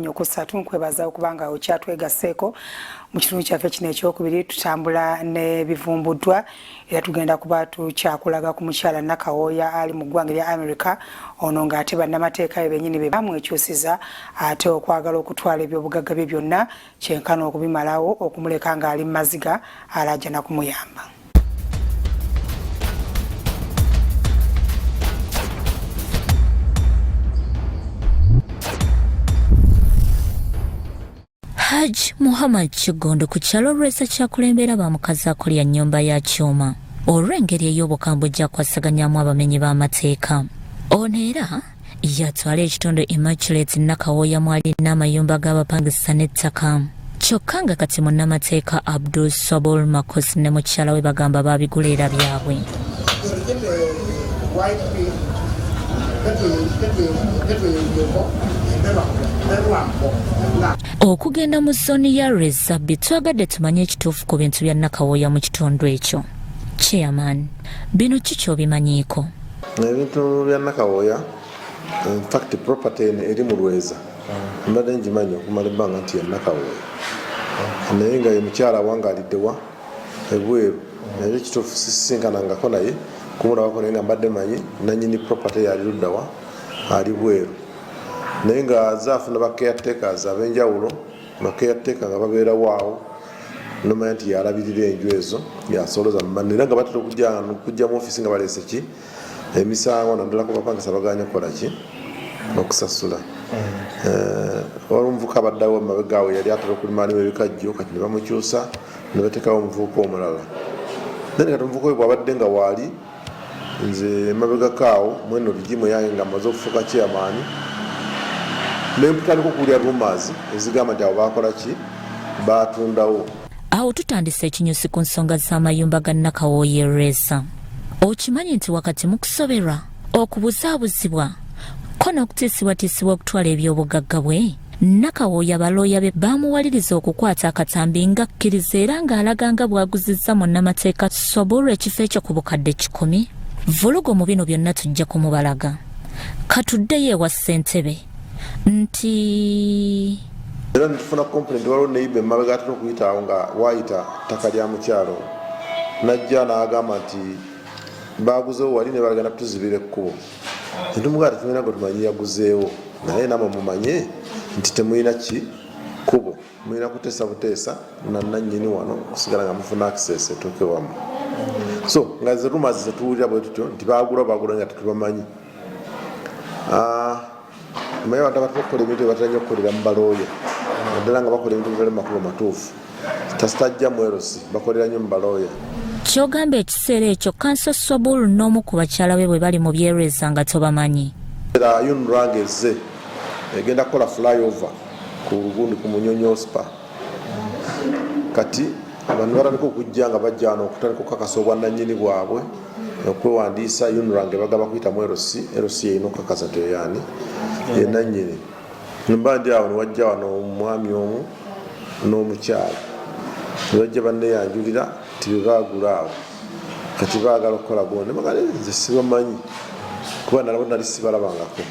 nnyo ku 3 nkwebaza okubanga okyatwegasseeko mu kitundu kyaffe kino ekyokubiri. Tutambula n'ebivumbuddwa era tugenda kuba tukyakulaga ku mukyala Nakawooya ali mu ggwanga lya America, ono ng'ate bannamateeka be bennyini be bamwekyusiza ate okwagala okutwala ebyobugagga bye byonna kyenkana okubimalawo okumuleka ng'ali mu maziga alajja na kumuyamba. Haj Muhammad Kigondo ku kyalo Rwesa kyakulembera bamukazi akolya nnyumba ya kyuma olw'engeri ey'obukambwe gyakwasiganyamu abamenyi b'amateeka. Ono era yatwala ekitundu Immaculate Nakawooya mwali n'amayumba g'abapangisa n'ettaka. Kyokka nga kati munnamateeka Abdul Sobol Makosi ne mukyala we bagamba baabigula era byabwe. Okugenda mu zooni ya Rwesa twagadde tumanye ekituufu ku bintu bya Nakawooya mu kitundu ekyo. Chairman, bino kiki obimanyiiko? Ebintu bya Nakawooya, in fact property eri mu Rwesa mbadde ngimanyi okumala ebbanga nti ya Nakawooya, naye nga ye mukyala wange aliddewa ebweru, naye ekituufu sisinkanangako naye kumulabako, naye nga mbadde manyi nannyini property yali luddawa ali bweru, naye nga zaafuna ba caretakers ab'enjawulo, ba caretaker nga babeerawo awo nomanya nti yalabirira enju ezo yasolooza mumani era nga batera okujja mu ofisi nga baleese ki emisango naddala ku bapangisa baganya kukola ki okusasula. Wali omuvubuka abaddawo mabegaawe yali atera okulimaanimu ebikajjo, kati ne bamukyusa ne bateekawo omuvubuka omulala. Naye kati omuvubuka oyo bw'abadde nga waali nze mabegakaawo mweno rigimu yange nga amaze okufuuka chairman, nemputandika okuwulira rumors ezigamba nti abo baakola ki baatundawo. Awo tutandise ekinyusi ku nsonga z'amayumba ga Nakawooya Rwesa. Okimanyi nti wakati mu kusoberwa okubuzaabuzibwa ko n'okutiisibwatiisibwa okutwala ebyobugagga bwe, Nakawooya balooya be baamuwaliriza okukwata akatambi ng'akkiriza era ng'alaga nga bw'aguzizza munnamateeka Sobolo ekifo ekyo ku bukadde 10. Vulugo mu bino byonna tujja kumubalaga. Katuddeyo ewa ssentebe nti era nitufuna complaint waliwo neibe mabega atera okuyitaawo nga waayita ttaka lya mukyalo najja n'agamba nti baaguzeewo wali ne balagana tuzibira ekkubo. Ntumugaa tetulina gwe tumanyi yaguzeewo, naye namwe mumanye nti temulina ki kkubo, mulina kuteesa buteesa nannyini wano kusigala nga mufuna access etuuke wamu. So nga ze rumours zetuwulira bwe tutyo nti baagula nga tetubamanyi. Naye abantu abatera okukola ebintu ebibatera okukolera mu balooya naddala nga bakola ebintu ebitali makubo matuufu tasitajja mwerosi bakolera nnyo mu balooya. Kyogamba ekiseera ekyo Kanso Sobolo n'omu ku bakyala be bwe bali mu byerweza nga tobamanyi. Era yunuranga ezze egenda kukola flyover ku lugundi ku Munyonyo Spa. Kati abantu batandika okujja nga bajja wano okutandika okukakasa obwannannyini bwabwe okwewandiisa yunuranga bagamba kuyita mu erosi yeyina okukakasa teyaani yenannyini. Mba ndi awo niwajja wano omwami omu n'omukyala nibajja banneyanjulira nti bebaagula awo kati baagala okukola gonde magale nze sibamanyi kuba nalabo nali sibalabangako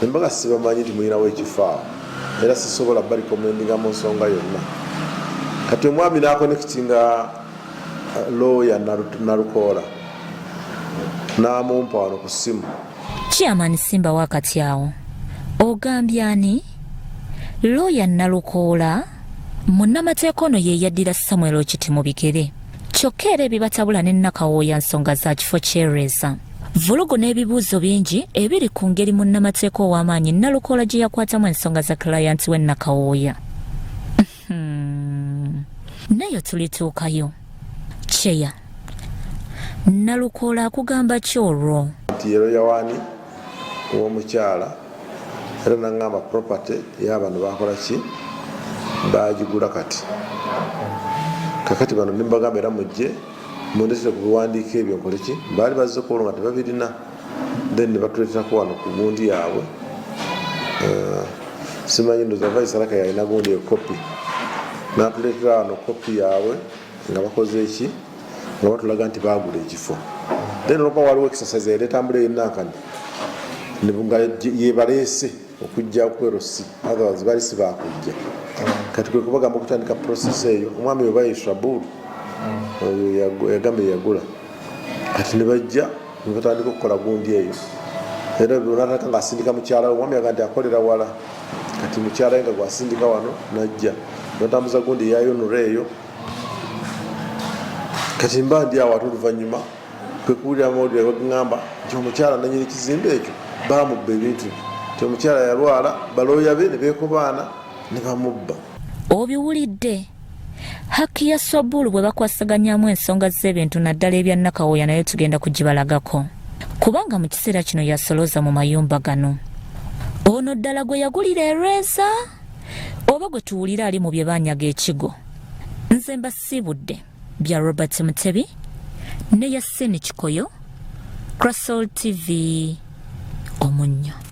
nembaga sibamanyi nti mulinawo ekifo awo era sisobola balikomendinga mu nsonga yonna. Kati omwami n'akonekitinga looya Nalukoola n'amumpa wano ku ssimu. Chairman Simba wakati awo ogambye ani? Looya Nalukoola munnamateeka ono ye yaddira Samuel Okiti mu bigere. Kyokka era ebibatabula ne Nakawooya nsonga za kifo ky'e Rwesa. Vulugo n'ebibuuzo bingi ebiri ku ngeri munnamateeka ow'amaanyi Nalukoola gye yakwatamu ensonga za client we Nakawooya. Nayo tulituukayo. Cheya Nalukoola akugamba ki olwo? Nti yero yawaani ow'omukyala era nangamba property y'abano baakola ki baagigula kati. Kakati bano nimbagamba era mujje mundetera ku biwandiiko ebyo nkole ki baali bazze kuolwo nga tebabirina then ne batuleeterako wano ku gundi yaabwe. Simanyi ndoza Vice yalina gundi ekopi n'atuleetera wano kopi yaabwe nga bakoze eki nga batulaga nti baagula ekifo. Then olwokuba waliwo exercise yali etambula ey'ennankani nga ye baleese okujja kwerosi otherwise bali sibakujja kati kwe kubagamba okutandika process eyo omwami oba Yishaburu yagambe yagula kati ne bajja ne batandika okukola gundi eyo era bonataka ngasindika mukyala omwami agandi akolera wala kati mukyala nga gwasindika wano najja batambuza gundi yayonura eyo kati mba ndi awo atuluvanyuma kwekuwulira amawulire bagamba nti omukyala nanyini kizimbe ekyo bamubba ebintu nti omukyala yalwala balooya be ne beekobaana ne bamubba. Obiwulidde haki ya Swabulu bwe bakwasaganyamu ensonga z'ebintu naddala ebya Nakawooya naye tugenda kugibalagako kubanga mu kiseera kino yasolooza mu mayumba gano ono ddala gwe yagulira ereza oba gwe tuwulira ali mu bye banyaga ekigo. Nze mbasiibudde bya Robert Mutebi ne Yassine Kikoyo, Crystal TV Omunnyo.